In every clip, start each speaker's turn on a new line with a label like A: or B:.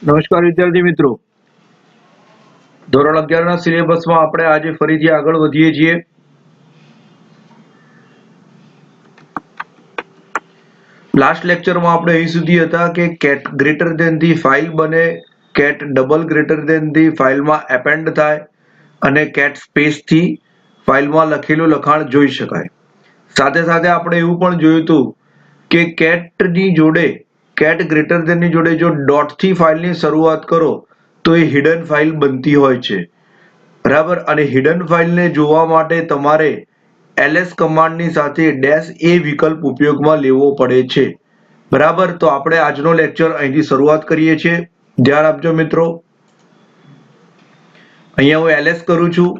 A: નમસ્કાર વિદ્યાર્થી મિત્રો, ધોરણ 11 ના સિલેબસમાં આપણે આજે ફરીથી આગળ વધીએ છીએ. લાસ્ટ લેક્ચરમાં આપણે અહીં સુધી હતા કે કેટ ગ્રેટર ધેન થી ફાઇલ બને, કેટ ડબલ ગ્રેટર ધેન થી ફાઇલમાં એપેન્ડ થાય અને કેટ સ્પેસ થી ફાઇલમાં લખેલું લખાણ જોઈ શકાય. સાથે સાથે આપણે એવું પણ જોયું હતું કે કેટની જોડે કેટ ગ્રેટર ધેન ની જોડે જો ડોટ થી ફાઇલની શરૂઆત કરો તો એ હિડન ફાઇલ બનતી હોય છે. બરાબર. અને હિડન ફાઇલને જોવા માટે તમારે ls કમાન્ડની સાથે -a વિકલ્પ ઉપયોગમાં લેવો પડે છે. બરાબર. તો આપણે આજનો લેક્ચર અહીંથી શરૂઆત કરીએ છીએ. ધ્યાન આપજો મિત્રો. અહીંયા હું ls કરું છું.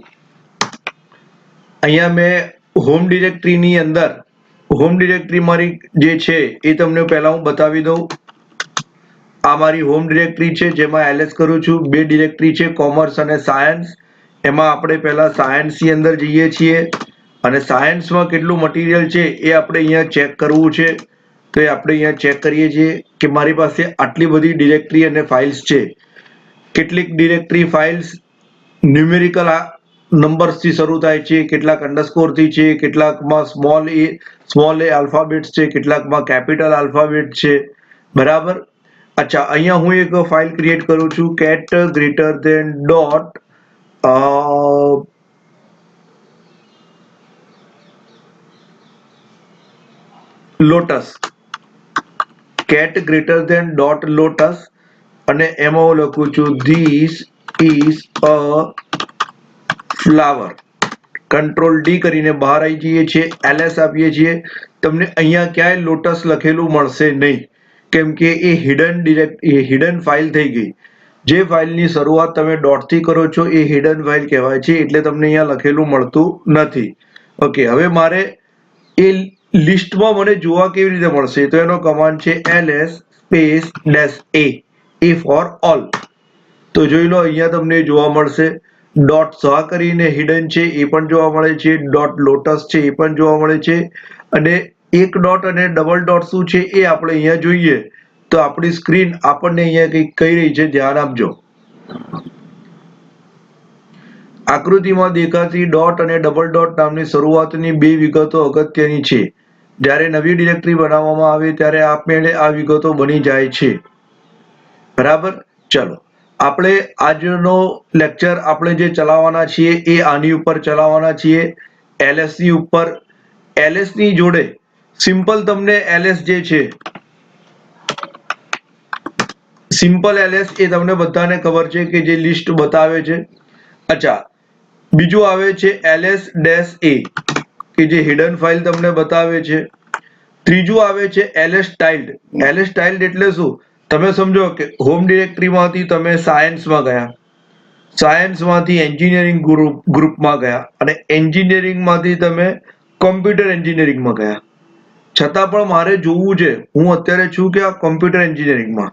A: અહીંયા મેં હોમ ડિરેક્ટરીની અંદર હોમ ડિરેક્ટરી મારી જે છે એ તમને પહેલા હું બતાવી દઉં. આ મારી હોમ ડિરેક્ટરી છે જેમાં ls કરું છું. બે ડિરેક્ટરી છે, કોમર્સ અને સાયન્સ. એમાં આપણે પહેલા સાયન્સ ની અંદર જઈએ છીએ અને સાયન્સમાં કેટલું મટીરિયલ છે એ આપણે અહીંયા ચેક કરવું છે. તો એ આપણે અહીંયા ચેક કરીએ છીએ કે મારી પાસે આટલી બધી ડિરેક્ટરી અને ફાઇલ્સ છે. કેટલીક ડિરેક્ટરી ફાઇલ્સ ન્યુમેરિકલ નંબર્સથી શરૂ થાય છે, કેટલાક અંડરસ્કોરથી છે, કેટલાકમાં સ્મોલ એ આલ્ફાબેટ્સ છે, કેટલાકમાં કેપિટલ આલ્ફાબેટ છે. બરાબર. અચ્છા, અહીંયા હું એક ફાઇલ ક્રિએટ કરું છું, cat greater than dot lotus, cat greater than dot lotus, અને એમાં હું લખું છું this is a flower. Control D કરીને બહાર આવી જઈએ છીએ, ls આપીએ છીએ. તમને અહીંયા ક્યાંય લોટસ લખેલું મળશે નહીં, કેમ કે એ હિડન ફાઇલ થઈ ગઈ. જે ફાઇલની શરૂઆત તમે ડોટથી કરો છો એ હિડન ફાઇલ કહેવાય છે, એટલે તમને અહીંયા લખેલું મળતું નથી. ઓકે, હવે મારે એ લિસ્ટમાં મને જોવા કેવી રીતે મળશે? તો એનો કમાન્ડ છે ls space -a, a for all. તો જોઈ લો, અહીંયા તમને જોવા મળશે. ડોટ સહ કરીને હિડન છે એ પણ જોવા મળે છે, ડોટ લોટસ છે એ પણ જોવા મળે છે, અને એક ડોટ અને ડબલ ડોટ શું છે એ આપણે અહીંયા જોઈએ. તો આપણી સ્ક્રીન આપણને અહીંયા કંઈક કહી રહી છે, ધ્યાન આપજો. આકૃતિમાં દેખાતી ડોટ અને ડબલ ડોટ નામની શરૂઆતની બે વિગતો અગત્યની છે. જ્યારે નવી ડિરેક્ટરી બનાવવામાં આવે ત્યારે આપમેળે આ વિગતો બની જાય છે. બરાબર. ચલો, આપણે આજનો લેક્ચર આપણે જે ચલાવવાના છીએ એ આની ઉપર ચલાવવાના છીએ, ls ની ઉપર. ls ની જોડે સિમ્પલ તમને ls જે છે, સિમ્પલ ls એ તમને બધાને ખબર છે કે જે લિસ્ટ બતાવે છે. અચ્છા, બીજું આવે છે ls-a કે જે હિડન ફાઇલ તમને બતાવે છે. ત્રીજું આવે છે ls tilde. ls tilde એટલે શું? તમે સમજો કે હોમ ડિરેક્ટરીમાંથી તમે સાયન્સમાં ગયા, સાયન્સમાંથી એન્જિનિયરિંગ ગ્રુપમાં ગયા, અને એન્જિનિયરિંગમાંથી તમે કોમ્પ્યુટર એન્જિનિયરિંગમાં ગયા. છતાં પણ મારે જોવું છે, હું અત્યારે છું કે આ કોમ્પ્યુટર એન્જિનિયરિંગમાં,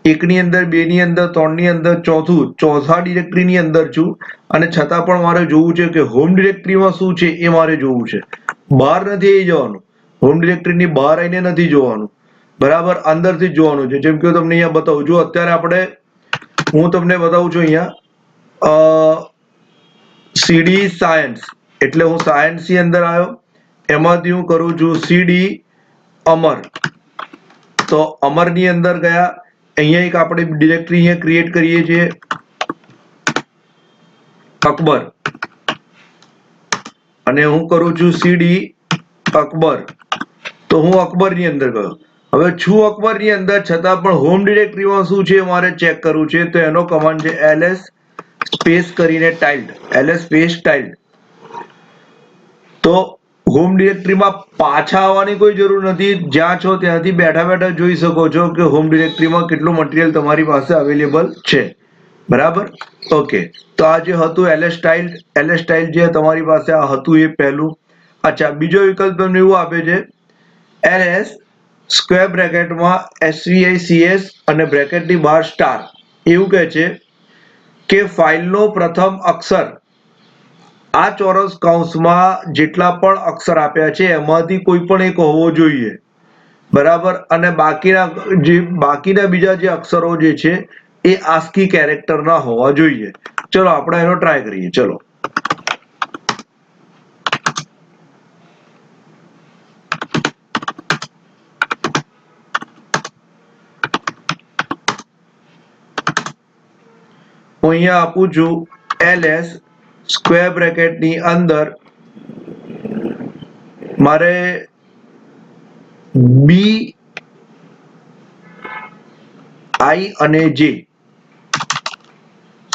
A: એકની અંદર, બે ની અંદર, ત્રણની અંદર, ચોથા ડિરેક્ટરીની અંદર છું, અને છતાં પણ મારે જોવું છે કે હોમ ડિરેક્ટરીમાં શું છે એ મારે જોવું છે. બહાર નથી આવી જવાનું, હોમ ડિરેક્ટરીની બહાર આવીને નથી જોવાનું. બરાબર, અંદરથી જ જોવાનું છે. જેમ કે તમને અહીંયા બતાવું છું, અત્યારે હું તમને બતાવું છું અહીંયા cd સાયન્સ, એટલે હું સાયન્સ ની અંદર આવ્યો, એમાંથી હું કરું છું cd અમર. તો અમર ની અંદર ગયા, અહીંયા એક આપણે ડિરેક્ટરી અહીંયા ક્રિએટ કરીએ છીએ, અકબર, અને હું કરું છું cd અકબર. તો હું અકબર ની અંદર ગયો. હવે છું અકબર ની અંદર, છતાં પણ હોમ ડિરેક્ટરીમાં શું છે મારે ચેક કરવું છે. તો એનો કમાન્ડ છે ls સ્પેસ કરીને tilde, ls સ્પેસ tilde. તો હોમ ડિરેક્ટરીમાં પાછા આવવાની કોઈ જરૂર નથી, જ્યાં છો ત્યાંથી બેઠા બેઠા જોઈ શકો છો કે હોમ ડિરેક્ટરીમાં કેટલું મટીરિયલ તમારી પાસે અવેલેબલ છે. બરાબર. ઓકે, તો આ જે હતું ls tilde જે તમારી પાસે આ હતું એ પહેલું. અચ્છા, બીજો વિકલ્પ તમને એવું આપે છે ls સ્ક્વેર બ્રેકેટમાં svics અને બ્રેકેટની બહાર સ્ટાર. એવું કહે છે કે ફાઇલનો પ્રથમ અક્ષર આ ચોરસ કૌંસમાં જેટલા પણ અક્ષર આપ્યા છે એમાંથી કોઈ પણ એક હોવો જોઈએ. બરાબર. અને બાકીના બીજા જે અક્ષરો જે છે એ ASCII કેરેક્ટરના હોવા જોઈએ. ચલો આપણે એનો ટ્રાય કરીએ. ચલો હું અહીંયા આપું છું ls સ્ક્વેર બ્રેકેટની અંદર મારે બી આઈ અને જે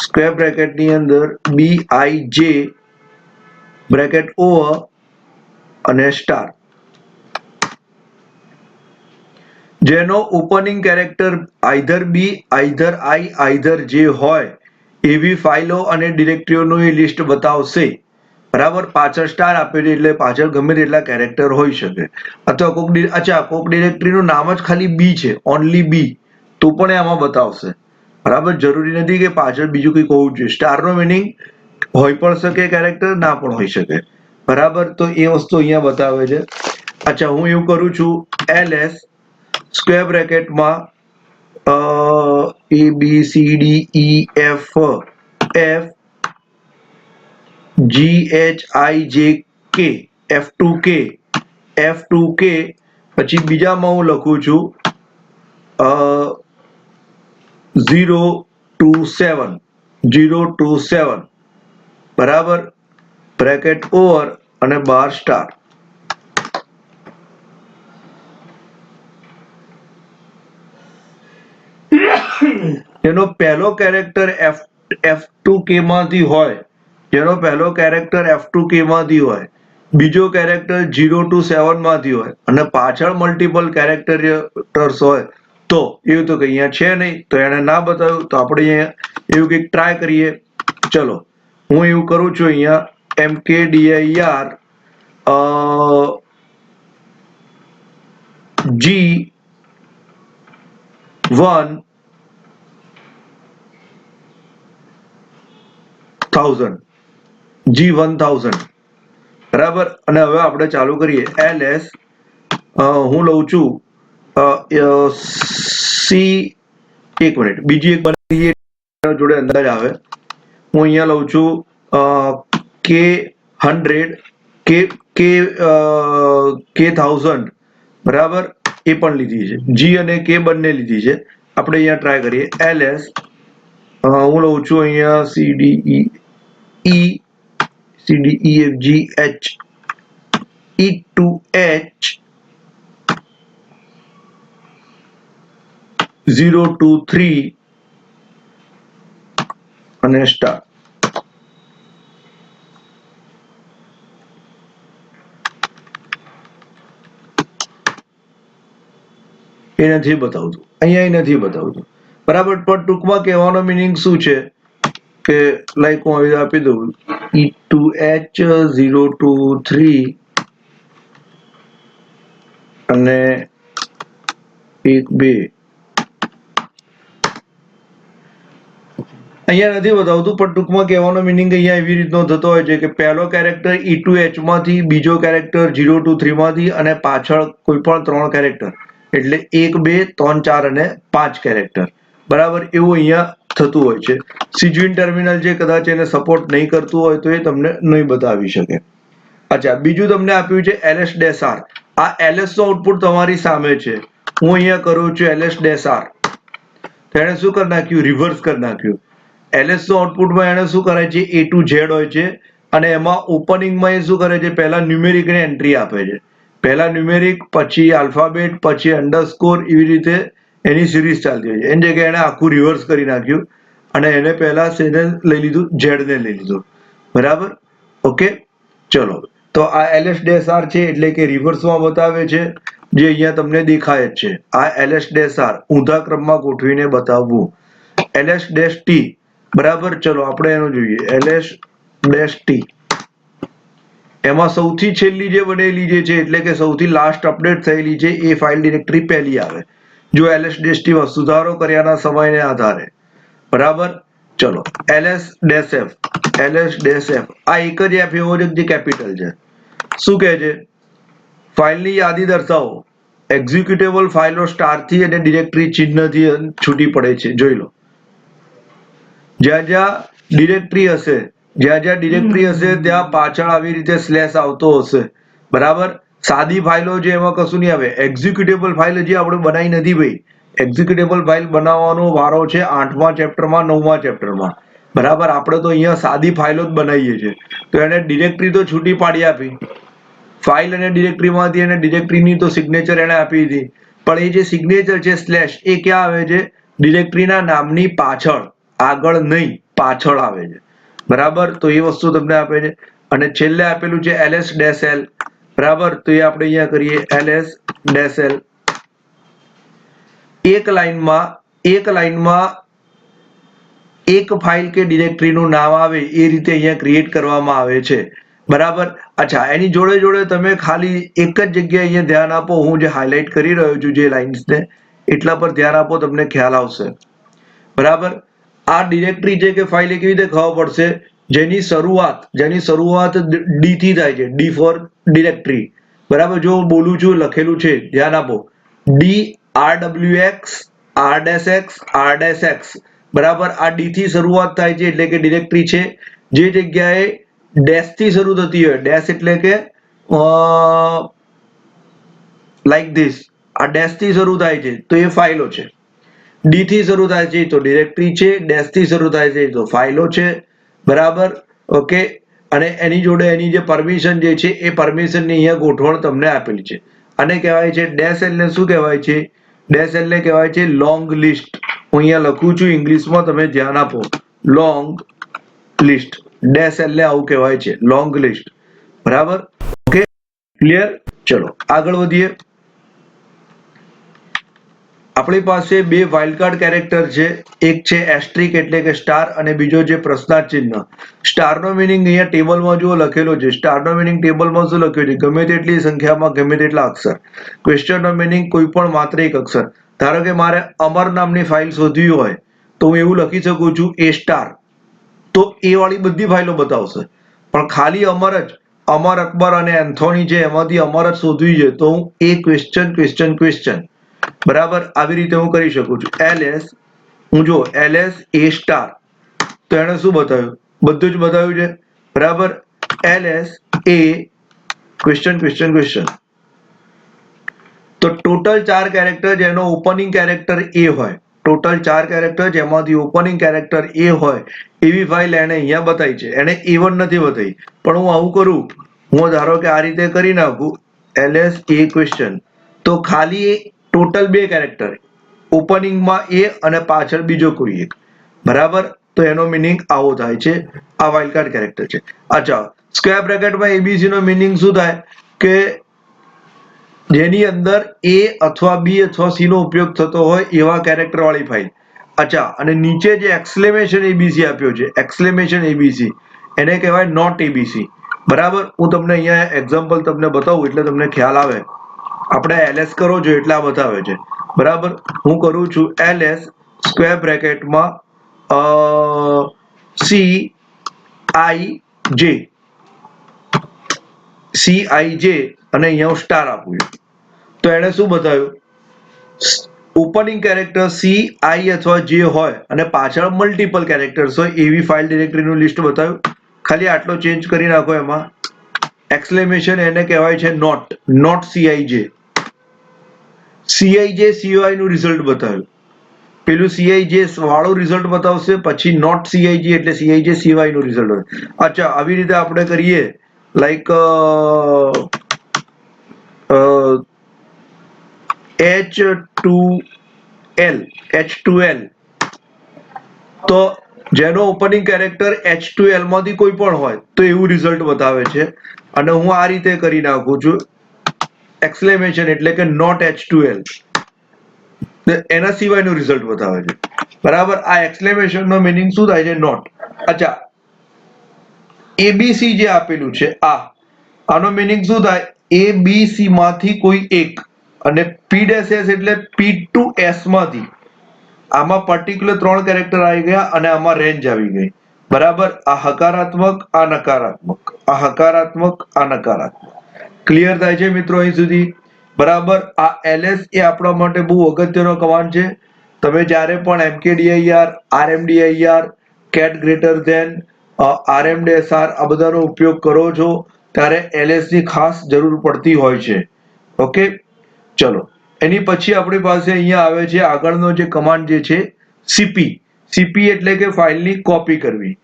A: સ્ક્વેર બ્રેકેટની અંદર બી આઈ જે બ્રેકેટ ઓવર અને સ્ટાર, જેનો ઓપનિંગ કેરેક્ટર આઈધર બી આઈધર આઈ આઈધર જે હોય એવી ફાઇલો અને ડિરેક્ટરીઓનું એ લિસ્ટ બતાવશે. બરાબર, પાછળ સ્ટાર આપ્યો છે એટલે પાછળ ગમે તેટલા કેરેક્ટર હોઈ શકે. અથવા કોક ડિરેક્ટરીનું નામ જ ખાલી બી છે, ઓનલી બી, તો પણ એ આમાં બતાવશે. બરાબર, જરૂરી નથી કે પાછળ બીજું કંઈક હોવું જોઈએ. સ્ટારનો મિનિંગ હોઈ પણ શકે કેરેક્ટર, ના પણ હોઈ શકે. બરાબર, તો એ વસ્તુ અહીંયા બતાવે છે. અચ્છા, હું એવું કરું છું ls સ્ક્વેર બ્રેકેટમાં a b c d e f g h i j k f2k પછી બીજામાં હું લખું છું 0 to 7 બરાબર, બ્રેકેટ ઓવર અને બાર સ્ટાર. એનો પહેલો કેરેક્ટર f2k માંથી હોય, જેનો પહેલો કેરેક્ટર f2k માંથી હોય, બીજો કેરેક્ટર 0 to 7 માંથી હોય અને પાછળ મલ્ટિપલ કેરેક્ટર્સ હોય, તો એવું તો કે અહીંયા છે નહીં, તો એને ના બતાવ્યું, તો આપણે અહીંયા એવું કંઈક ટ્રાય કરીએ. ચલો હું એવું કરું છું અહીંયા mkdir G1000 બરાબર. અને હવે આપણે ચાલુ કરીએ ls હું લઉં છું સી, એક મિનિટ, બીજી એક બનાવીએ જોડે અંદાજ આવે. હું અહીંયા લઉં છું K100 K1000 બરાબર, એ પણ લીધી છે, જી અને કે બંને લીધી છે. આપણે અહીંયા ટ્રાય કરીએ ls હું લઉં છું અહીંયા CDEFGH E2H 0 to 3 અને સ્ટાર. એ નથી બતાવતું, અહીંયા નથી બતાવતું. બરાબર, પણ ટૂંકમાં કહેવાનો મિનિંગ શું છે કે લાઈક હું આવી આપી દઉં E2H 0 to 3 અને 1 2. અહીંયા નથી બતાવતું, પણ ટૂંકમાં કહેવાનો મિનિંગ અહીંયા એવી રીતનો થતો હોય છે કે પહેલો કેરેક્ટર E2H માંથી, બીજો કેરેક્ટર 0 to 3 માંથી અને પાછળ કોઈ પણ 3 કેરેક્ટર, એટલે 1 2 3 4 અને 5 કેરેક્ટર. બરાબર, એવું અહીંયા થતું હોય છે. સિજ્વિન ટર્મિનલ જે કદાચ એને સપોર્ટ નહીં કરતું હોય તો એ તમને નહીં બતાવી શકે. અચ્છા, બીજું તમને આપ્યું છે ls-r. આ ls નો આઉટપુટ તમારી સામે છે. હું અહીંયા કરું છું ls-r. એને શું કરી નાખ્યું? રિવર્સ કરી નાખ્યું. ls નો આઉટપુટમાં એને શું કરે છે? a to z હોય છે અને એમાં ઓપનિંગમાં એ શું કરે છે? પહેલા ન્યુમેરિક ને એન્ટ્રી આપે છે. પહેલા ન્યુમેરિક, પછી આલ્ફાબેટ, પછી અંડરસ્કોર, એવી રીતે એની સિરીઝ ચાલતી હોય છે. એની જગ્યાએ એને આખું રિવર્સ કરી નાખ્યું અને એને પહેલા શેને લઈ લીધું? z ને લઈ લીધું. બરાબર, ઓકે. ચલો, તો આ ls-r છે એટલે કે રિવર્સમાં બતાવે છે, જે અહીંયા તમને દેખાય જ છે. આ ls-r ઊંધા ક્રમમાં ગોઠવીને બતાવવું. ls-t બરાબર, ચલો આપણે એનું જોઈએ. ls-t એમાં સૌથી છેલ્લી જે બનેલી જે છે, એટલે કે સૌથી લાસ્ટ અપડેટ થયેલી છે, એ ફાઇલ ડિરેક્ટરી પહેલી આવે જો ls-t સુધારો કર્યાના સમયને આધારે. બરાબર, ચલો ls-f આ એક જ f એવો છે જે કેપિટલ છે. શું કહે છે? ફાઇલની યાદી દર્શાવો. એક્ઝિક્યુટેબલ ફાઇલો સ્ટારથી અને ડિરેક્ટરી ચિહ્નથી છૂટી પડે છે, જોઈ લો. જ્યાં ડિરેક્ટરી હશે ત્યાં પાછળ આવી રીતે સ્લેશ આવતો હશે, બરાબર. સાદી ફાઇલો છે એમાં કશું નહીં આવે. એક્ઝિક્યુટેબલ ફાઇલ હજી આપણે બનાવી નથી ભાઈ. એક્ઝિક્યુટેબલ ફાઇલ બનાવવાનો વારો છે 8મા ચેપ્ટરમાં 9મા ચેપ્ટરમાં, બરાબર. આપણે તો અહીંયા સાદી ફાઇલો જ બનાવીએ છીએ, તો એને ડિરેક્ટરી તો છૂટી પાડી આપી, ફાઇલ અને ડિરેક્ટરીમાંથી એને ડિરેક્ટરીની તો સિગ્નેચર એને આપી દીધી, પણ એ જે સિગ્નેચર છે સ્લેશ એ ક્યાં આવે છે? ડિરેક્ટરીના નામની પાછળ, આગળ નહીં, પાછળ આવે છે, બરાબર. તો એ વસ્તુ તમને આપે છે. અને છેલ્લે આપેલું છે ls-l, બરાબર. તો એ આપણે અહીંયા કરીએ ls-l. એક લાઈનમાં એક ફાઇલ કે ડિરેક્ટરીનું નામ આવે એ રીતે અહીંયા ક્રિએટ કરવામાં આવે છે, બરાબર. અચ્છા, એની જોડે જોડે તમે ખાલી એક જ જગ્યાએ અહીંયા ધ્યાન આપો. હું જે હાઇલાઇટ કરી રહ્યો છું જે લાઇન્સને, એટલા પર ધ્યાન આપો, તમને ખ્યાલ આવશે, બરાબર. આ ડિરેક્ટરી છે કે ફાઇલ એ કેવી રીતે ખબર પડશે? જેની શરૂઆત ડી થી થાય છે, ડી ફોર ડિરેક્ટરી, બરાબર. જો બોલું છું લખેલું છે, ધ્યાન આપો, DRWX R-X, બરાબર. આ ડી થી શરૂઆત થાય છે એટલે કે ડિરેક્ટરી છે. જે જગ્યાએ ડેશ થી શરૂ થતી હોય, ડેશ એટલે કે લાઈક ધીસ, આ ડેશ થી શરૂ થાય છે તો એ ફાઇલો છે. ડી થી શરૂ થાય છે તો ડિરેક્ટરી છે, ડેશ થી શરૂ થાય છે તો ફાઇલો છે, બરાબર. ઓકે. અને એની જોડે એની જે પરમિશન જે છે એ પરમિશનની અહીંયા ગોઠવણ તમને આપેલી છે. આને કહેવાય છે ડેશ એલ ને શું કહેવાય છે? ડેશ એલ ને કહેવાય છે લોંગ લિસ્ટ. હું અહીંયા લખું છું ઇંગ્લિશમાં, તમે ધ્યાન આપો. લોંગ લિસ્ટ, ડેશ એલ ને આવું કહેવાય છે, લોંગ લિસ્ટ, બરાબર. Okay, clear. ચલો આગળ વધીએ. આપણી પાસે બે વાઇલ્ડકાર્ડ કેરેક્ટર છે, એક છે એસ્ટ્રિક એટલે કે સ્ટાર, અને બીજો છે પ્રશ્નાર્થ ચિહ્ન. સ્ટારનો મિનિંગ અહીંયા ટેબલમાં જો લખેલો છે. સ્ટારનો મિનિંગ ટેબલમાં શું લખ્યું છે? ગમે તેટલી સંખ્યામાં ગમે તેટલા અક્ષર. ક્વેશ્ચનનો મિનિંગ કોઈ પણ માત્ર એક અક્ષર. ધારો કે મારે અમર નામની ફાઇલ શોધવી હોય તો હું એવું લખી શકું છું A સ્ટાર, તો એ વાળી બધી ફાઇલો બતાવશે. પણ ખાલી અમર અકબર અને એન્થોની છે એમાંથી અમર જ શોધવી છે તો હું એ ક્વેશ્ચન, બરાબર. આવી રીતે હું કરી શકું છું. ls A સ્ટાર, તો એને શું બતાવ્યું? બધું જ બતાવ્યું છે, બરાબર. ls A question. તો ટોટલ 4 કેરેક્ટર જેનો ઓપનિંગ કેરેક્ટર A હોય, ટોટલ 4 કેરેક્ટર જેમાંથી ઓપનિંગ કેરેક્ટર A હોય એવી ફાઇલ એને અહીંયા બતાવી છે. એને A1 નથી બતાવી, પણ હું આવું કરું, હું ધારો કે આ રીતે કરી નાખું ls A ક્વેશ્ચન, તો ખાલી ટોટલ 2 કેરેક્ટર, ઓપનિંગમાં A અને પાછળ બીજો કોઈ એક, બરાબર. તો એનો મિનિંગ આવો થાય છે. આ વાઇલ્ડકાર્ડ કેરેક્ટર છે. અચ્છા, સ્ક્વેર બ્રેકેટમાં ABC નો મિનિંગ શું થાય? કે જેની અંદર A અથવા B અથવા C નો ઉપયોગ થતો હોય એવા કેરેક્ટર વાળી ફાઇલ. અચ્છા, અને નીચે જે એક્સક્લેમેશન ABC આપ્યો છે, એક્સક્લેમેશન ABC, એને કહેવાય નોટ ABC, બરાબર. હું તમને અહીંયા એક્ઝામ્પલ તમને બતાવું એટલે તમને ખ્યાલ આવે. આપણે ls કરો છો એટલે આ બતાવે છે, બરાબર. હું કરું છું ls સ્ક્વેર બ્રેકેટમાં CIJ, અને અહીંયા હું સ્ટાર આપું છું, તો એને શું બતાવ્યું? ઓપનિંગ કેરેક્ટર C, I અથવા J હોય અને પાછળ મલ્ટિપલ કેરેક્ટર્સ હોય એવી ફાઇલ ડિરેક્ટરીનું લિસ્ટ બતાવ્યું. ખાલી આટલો ચેન્જ કરી નાખો એમાં. એક્સક્લેમેશન એને કહેવાય છે નોટ CIJ. CI નું રિઝલ્ટ બતાવ્યું. પેલું CIJ વાળું રિઝલ્ટ બતાવશે, પછી નોટ CIJ એટલે CIJ CY નું રિઝલ્ટ. અચ્છા, આવી રીતે આપણે કરીએ લાઈક H2L, તો જેનો ઓપનિંગ કેરેક્ટર H2L માંથી કોઈ પણ હોય તો એવું રિઝલ્ટ બતાવે છે. અને હું આ રીતે કરી નાખું છું એક્સક્લેમેશન એટલે કે નોટ H2L, એના સિવાયનું રિઝલ્ટ બતાવે છે, બરાબર. આ એક્સક્લેમેશન નો મિનિંગ શું થાય છે? નોટ. અચ્છા, ABC જે આપેલું છે આનો મિનિંગ શું થાય? ABC માંથી કોઈ એક, અને P-S એટલે P to S માંથી. આમાં પર્ટિક્યુલર 3 કેરેક્ટર આવી ગયા અને આમાં રેન્જ આવી ગઈ, બરાબર. આ હકારાત્મક, આ નકારાત્મક, આ હકારાત્મક, આ નકારાત્મક. ક્લિયર થાય છે મિત્રો અહીં સુધી? બરાબર. આ ls એ આપણા માટે બહુ અગત્યનો કમાન્ડ છે. તમે જ્યારે પણ mkdir, rmdir cat greater than RM-R આ બધાનો ઉપયોગ કરો છો ત્યારે એલએસ ની ખાસ જરૂર પડતી હોય છે. ઓકે, ચલો એની પછી આપણી પાસે અહીંયા આવે છે આગળનો જે કમાન્ડ જે છે સીપી. સીપી એટલે કે ફાઇલની કોપી કરવી.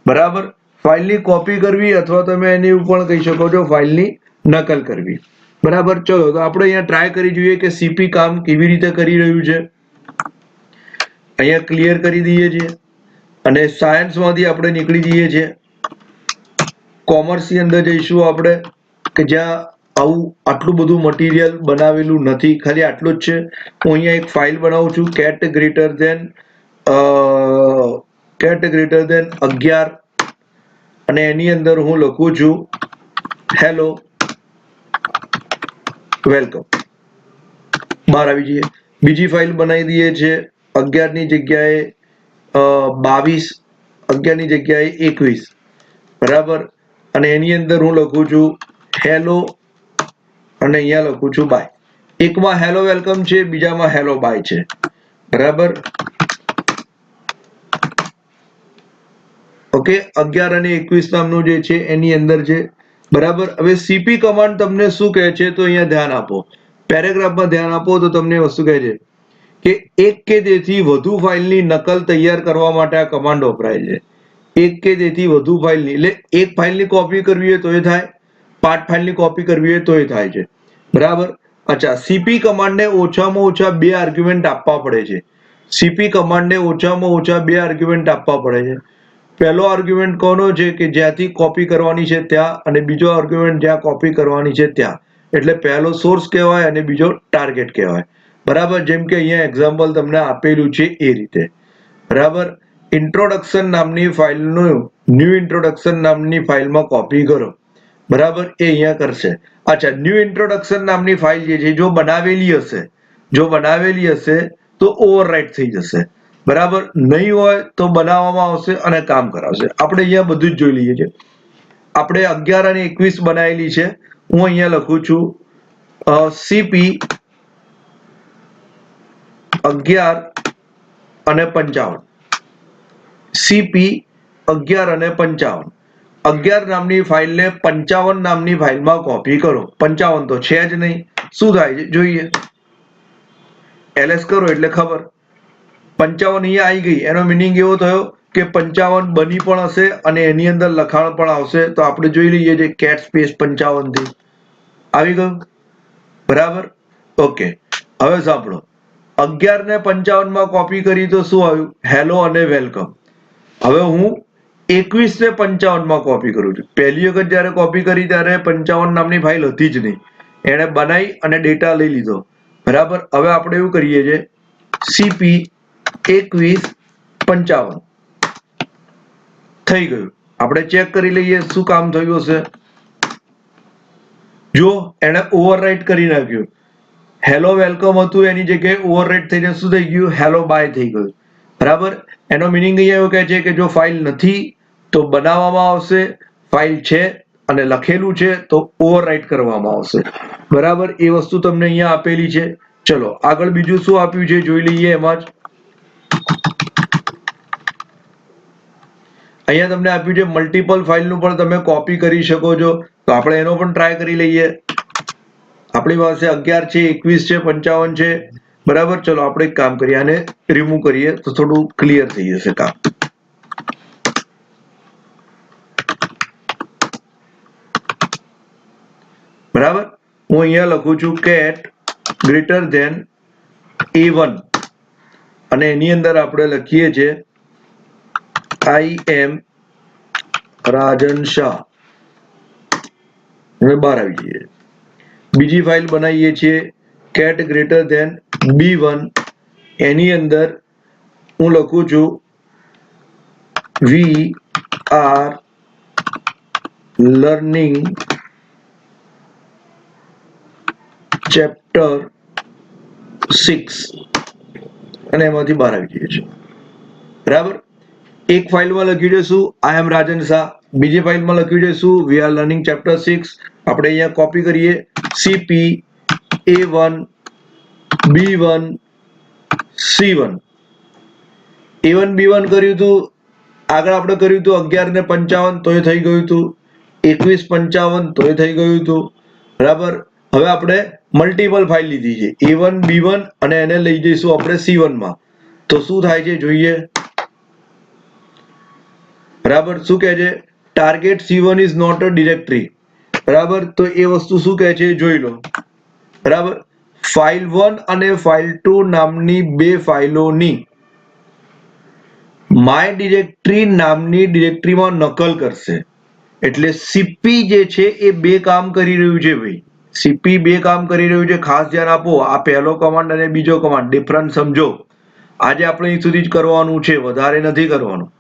A: બરાબર, ફાઇલની કોપી કરવી અથવા તમે એની પણ કહી શકો છો ફાઇલની નકલ કરવી. બરાબર, ચલો તો આપણે અહીંયા ટ્રાય કરી જોઈએ કે સીપી કામ કેવી રીતે કરી રહ્યું છે. અહીંયા ક્લિયર કરી દઈએ છીએ અને સાયન્સમાંથી આપણે નીકળી જઈએ છીએ. કોમર્સની અંદર જઈશું આપણે કે જ્યાં આવું આટલું બધું મટીરિયલ બનાવેલું નથી, ખાલી આટલું જ છે. હું અહીંયા એક ફાઇલ બનાવું છું કેટ ગ્રેટર ધેન 11 અને એની અંદર હું લખું છું હેલો વેલકમ. બહાર આવી જઈએ. બીજી ફાઇલ બનાવી દઈએ છે 11 ની જગ્યાએ 22, 11 ની જગ્યાએ 21. બરાબર, અને એની અંદર હું લખું છું હેલો અને અહીંયા લખું છું બાય. એકમાં હેલો વેલકમ છે, બીજામાં હેલો બાય છે. બરાબર, ઓકે. 11 અને 21 નામનું જે છે એની અંદર છે. બરાબર, હવે સીપી કમાન્ડ તમને શું કહે છે તો અહીંયા ધ્યાન આપો, પેરેગ્રાફમાં ધ્યાન આપો તો તમને વસ્તુ કહે છે કે એક કે તેથી વધુ ફાઇલની નકલ તૈયાર કરવા માટે આ કમાન્ડ વપરાય છે. એક કે તેથી વધુ ફાઇલની એટલે એક ફાઇલની કોપી કરવી હોય તો એ થાય, 5 ફાઇલની કોપી કરવી હોય તો એ થાય છે. બરાબર, અચ્છા. સીપી કમાન્ડને ઓછામાં ઓછા 2 આર્ગ્યુમેન્ટ આપવા પડે છે. સીપી કમાન્ડને ઓછામાં ઓછા 2 આર્ગ્યુમેન્ટ આપવા પડે છે. પહેલો આર્ગ્યુમેન્ટ કોનો છે કે જ્યાંથી કોપી કરવાની છે ત્યાં, અને બીજો આર્ગ્યુમેન્ટ જ્યાં કોપી કરવાની છે ત્યાં. એટલે પહેલો સોર્સ કહેવાય અને બીજો ટાર્ગેટ કહેવાય. બરાબર, જેમ કે અહીંયા એક્ઝામ્પલ તમને આપેલું છે એ રીતે. બરાબર, ઇન્ટ્રોડક્શન નામની ફાઇલનું ન્યૂ ઇન્ટ્રોડક્શન નામની ફાઇલમાં કોપી કરો. બરાબર, એ અહીંયા કરશે. અચ્છા, ન્યૂ ઇન્ટ્રોડક્શન નામની ફાઇલ જે છે જો બનાવેલી હશે તો ઓવરરાઇટ થઈ જશે. બરાબર, નહીં હોય તો બનાવવામાં આવશે અને કામ કરાવશે. આપણે અહીંયા બધું જ જોઈ લઈએ છીએ. આપણે 11 અને 21 બનાવેલી છે. હું અહીંયા લખું છું સીપી 11 અને 55. સીપી 11 અને 55. 11 નામની ફાઇલને 55 નામની ફાઇલમાં કોપી કરો. 55 તો છે જ નહીં, શું થાય છે જોઈએ. એલએસ કરો એટલે ખબર. 55 અહીંયા આવી ગઈ, એનો મિનિંગ એવો થયો કે 55 બની પણ હશે અને એની અંદર લખાણ પણ આવશે. તો આપણે જોઈ લઈએ છીએ કેટ સ્પેસ 55 થી આવી ગયું. બરાબર, ઓકે. હવે સાંભળો, 11 ને 55 માં કોપી કરી તો શું આવ્યું હેલો અને વેલકમ. હવે હું 21 ને 55 માં કોપી કરું છું. પહેલી વખત જયારે કોપી કરી ત્યારે 55 નામની ફાઇલ હતી જ નહીં, એને બનાવી અને ડેટા લઈ લીધો. બરાબર, હવે આપણે એવું કરીએ છીએ સીપી 21 55 થઈ ગયું. આપણે ચેક કરી લઈએ શું કામ થયું હશે. જો એને ઓવરરાઇટ કરી નાખ્યું, હેલો વેલકમ હતું એની જગ્યાએ ઓવરરાઇટ થઈને શું થઈ ગયું હેલો બાય થઈ ગયું. બરાબર, એનો મિનિંગ અહીંયા એવું કહે છે કે જો ફાઇલ નથી તો બનાવવામાં આવશે, ફાઇલ છે અને લખેલું છે તો ઓવરરાઇટ કરવામાં આવશે. બરાબર, એ વસ્તુ તમને અહીંયા આપેલી છે. ચલો આગળ બીજું શું આપ્યું છે જોઈ લઈએ. એમાં જ અહીંયા તમને આપ્યું છે મલ્ટિપલ ફાઇલનું પણ તમે કોપી કરી શકો છો. તો આપણે એનો પણ ટ્રાય કરી લઈએ. આપણી પાસે 11 છે, 21 છે, 55 છે. બરાબર, ચલો આપણે એક કામ કરીએ, આને રિમૂવ કરીએ તો થોડું ક્લિયર થઈ જશે કામ. બરાબર, હું અહીંયા લખું છું કેટ ગ્રેટર ધેન A1 અને એની અંદર આપણે લખીએ છીએ I am રાજન શાહ. હવે બહાર આવી જઈએ. બીજી ફાઇલ બનાવીએ છીએ કેટ ગ્રેટર ધેન B1. એની અંદર હું લખું છું વી આર લર્નિંગ ચેપ્ટર 6 અને એમાંથી બહાર આવી જઈએ છીએ. બરાબર, એક ફાઇલમાં લખ્યું છે શું આઈ એમ રાજન શાહ, બીજી ફાઇલમાં લખ્યું છે શું વી આર લર્નિંગ ચેપ્ટર 6. આપણે અહીંયા કોપી કરીએ CP A1 B1 C1. A1 B1 કર્યું હતું આગળ આપણે કર્યું હતું 11 ને 55 તોય થઈ ગયું હતું, 21 55 તોય થઈ ગયું હતું, બરાબર. હવે આપણે મલ્ટિપલ ફાઇલ લીધી છે A1 B1 અને એને લઈ જઈશું આપણે C1 માં, તો શું થાય છે જોઈએ, બરાબર. શું કહે છે, target C1 is not a directory, બરાબર. તો એ વસ્તુ શું કહે છે જોઈ લો, બરાબર. ફાઇલ 1 અને ફાઇલ 2 નામની બે ફાઇલોની માય ડિરેક્ટરી નામની ડિરેક્ટરીમાં નકલ કરશે. એટલે સીપી જે છે એ બે કામ કરી રહ્યું છે ભાઈ, સીપી બે કામ કરી રહ્યું છે. ખાસ ધ્યાન આપો, આ પહેલો કમાન્ડ અને બીજો કમાન્ડ ડિફરન્સ સમજો. આજે આપણે અહીં સુધી જ કરવાનું છે, વધારે નથી કરવાનું.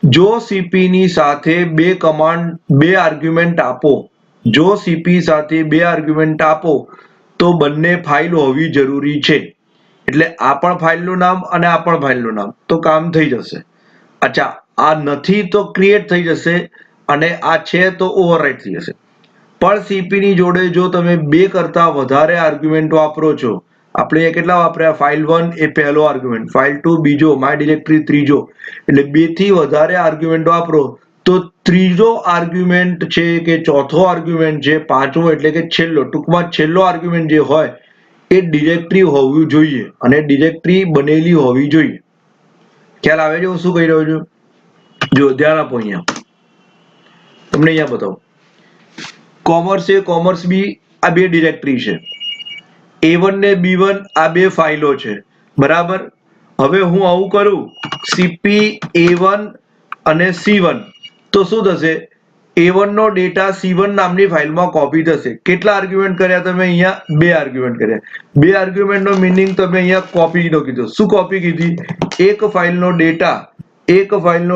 A: જો સીપી ની સાથે બે કમાન્ડ, બે આર્ગ્યુમેન્ટ આપો, જો સીપી સાથે બે આર્ગ્યુમેન્ટ આપો તો બંને ફાઇલ હોવી જરૂરી છે. એટલે આ પણ ફાઇલનું નામ અને આ પણ ફાઇલનું નામ, તો કામ થઈ જશે. અચ્છા, આ નથી તો ક્રિએટ થઈ જશે અને આ છે તો ઓવરરાઇટ થઈ જશે. પણ સીપી ની જોડે જો તમે બે કરતા વધારે આર્ગ્યુમેન્ટ વાપરો છો, આપણે અહીંયા કેટલા વાપર્યા, ફાઇલ 1 એ પહેલો આર્ગ્યુમેન્ટ, ફાઇલ 2 બીજો, માય ડિરેક્ટરી ત્રીજો, એટલે બે થી વધારે આર્ગ્યુમેન્ટ વાપરો તો ત્રીજો આર્ગ્યુમેન્ટ છે કે ચોથો આર્ગ્યુમેન્ટ છે, પાંચમો એટલે કે છેલ્લો, ટૂંકમાં છેલ્લો આર્ગ્યુમેન્ટ જે હોય એ ડિરેક્ટરી હોવું જોઈએ અને ડિરેક્ટરી બનેલી હોવી જોઈએ. ખ્યાલ આવે છે હું શું કહી રહ્યો છું? જો ધ્યાન આપો, અહીંયા તમને અહીંયા બતાવો, કોમર્સ એ કોમર્સ બી આ બે ડિરેક્ટરી છે, A1 ને B1 આ બે ફાઇલો છે, બરાબર. હવે હું આવું કરું cp A1 અને C1 તો શું થશે, A1 નો ડેટા C1 નામની ફાઇલમાં કોપી થશે. કેટલા આર્ગ્યુમેન્ટ કર્યા તમે અહીંયા, બે આર્ગ્યુમેન્ટ કર્યા. બે આર્ગ્યુમેન્ટ નો મીનિંગ તમે અહીંયા કોપી નો કીધું. શું કોપી કીધી, એક ફાઇલનો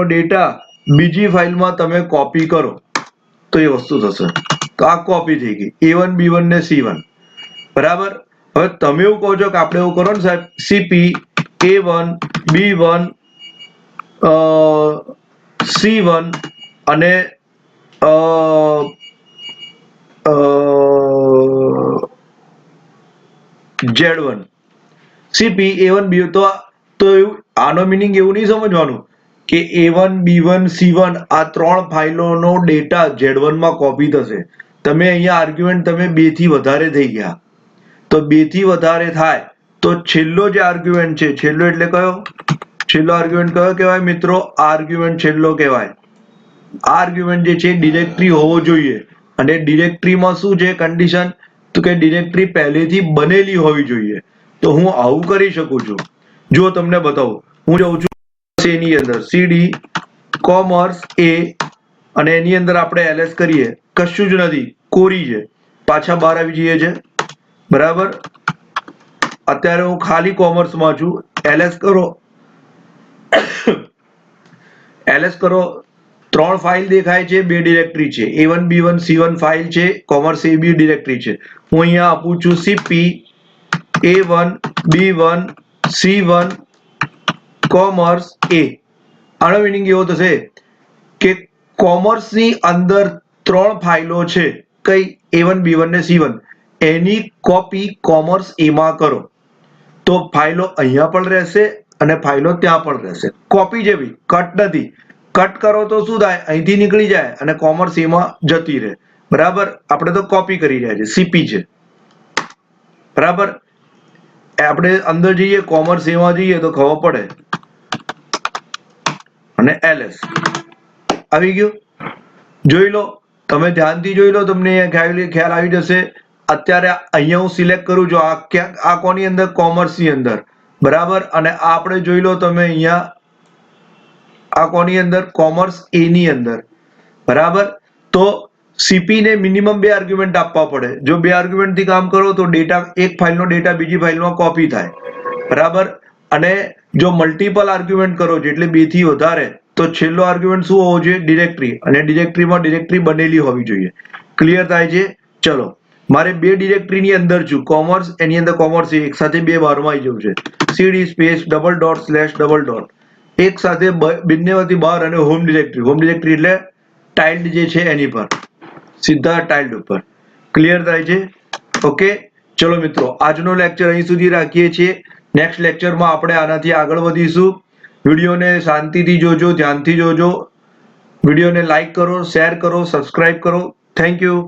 A: ડેટા બીજી ફાઇલમાં તમે કોપી કરો તો એ વસ્તુ થશે. તો આ કોપી થઈ ગઈ A1 B1 ને C1, બરાબર. હવે તમે એવું કહો છો કે આપણે એવું કરો ને સાહેબ, cp A1 B1 C1 અને Z1 cp A1 B1, તો આનો મીનિંગ એવું નહીં સમજવાનું કે A1 B1 C1 આ ત્રણ ફાઇલોનો ડેટા Z1 માં કોપી થશે. તમે અહીંયા આર્ગ્યુમેન્ટ તમે બે થી વધારે થઈ ગયા, તો બે થી વધારે થાય તો છેલ્લો જે આર્ગ્યુમેન્ટ છે, છેલ્લો એટલે કયો, છેલ્લો આર્ગ્યુમેન્ટ કયો કહેવાય મિત્રો, આર્ગ્યુમેન્ટ છેલ્લો કહેવાય. આર્ગ્યુમેન્ટ જે છે ડિરેક્ટરી હોવો જોઈએ અને ડિરેક્ટરીમાં શું છે કન્ડિશન, તો કે ડિરેક્ટરી પહેલેથી બનેલી હોવી જોઈએ. તો હું આવું કરી શકું છું. જો તમને બતાવું, હું જાઉં છું એની અંદર cd કોમર્સ A અને એની અંદર આપણે ls કરીએ, કશું જ નથી, કોરી છે, પાછા બહાર આવી જઈએ છે, બરાબર. અત્યારે હું ખાલી કોમર્સમાં છું, ls કરો, ls કરો, ત્રણ ફાઇલ દેખાય છે, બે ડિરેક્ટરી છે, A1 B1 C1 ફાઇલ છે, કોમર્સ A B ડિરેક્ટરી છે. હું અહીંયા આપું છું cp A1 B1 C1 commerce A. આનો મીનિંગ એવો થશે કે કોમર્સની અંદર ત્રણ ફાઇલો છે, કઈ, A1 B1 ને C1, any copy commerce A માં કરો તો ફાઇલો અહીંયા પણ રહેશે અને ફાઇલો ત્યાં પણ રહેશે. કોપી છે ભાઈ, કટ નથી. કટ કરો તો શું થાય, અહીંથી નીકળી જાય અને કોમર્સ A માં જતી રહે, બરાબર. આપણે તો કોપી કરી રહ્યા છે, સીપી છે, બરાબર. આપણે અંદર જઈએ, કોમર્સ A માં જઈએ તો ખબર પડે, અને ls આવી ગયું. જોઈ લો, તમે ધ્યાનથી જોઈ લો, તમને ખ્યાલ આવી જશે. અત્યારે અહીંયા હું સિલેક્ટ કરું છું, આ કોની અંદર, કોમર્સ ની અંદર, બરાબર. અને આપણે જોઈ લો તમે અહીંયા આ કોની અંદર, કોમર્સ A ની અંદર, બરાબર. તો સીપી ને મિનિમમ બે આર્ગ્યુમેન્ટ આપવા પડે. જો બે આર્ગ્યુમેન્ટ થી કામ કરો તો ડેટા, એક ફાઇલનો ડેટા બીજી ફાઇલમાં કોપી થાય, બરાબર. અને જો મલ્ટિપલ આર્ગ્યુમેન્ટ કરો છો એટલે બે થી વધારે, તો છેલ્લો આર્ગ્યુમેન્ટ શું હોવો જોઈએ, ડિરેક્ટરી, અને ડિરેક્ટરીમાં ડિરેક્ટરી બનેલી હોવી જોઈએ. ક્લિયર થાય છે? ચલો, મારે બે ડિરેક્ટરીની અંદર છું, કોમર્સ, એની અંદર કોમર્સ એક સાથે બે બારમાં આવી જવું છે, cd space double dot slash double dot, એક સાથે બંનેમાંથી બહાર, અને હોમ ડિરેક્ટરી, હોમ ડિરેક્ટરી એટલે ટાઇલ્ડ જે છે એની પર, સીધા ટાઇલ્ડ ઉપર. ક્લિયર થાય છે? ઓકે, ચલો મિત્રો, આજનો લેક્ચર અહીં સુધી રાખીએ છીએ. નેક્સ્ટ લેક્ચરમાં આપણે આનાથી આગળ વધીશું. વિડીયોને શાંતિથી જોજો, ધ્યાનથી જોજો. વિડીયોને લાઈક કરો, શેર કરો, સબસ્ક્રાઇબ કરો. Thank you.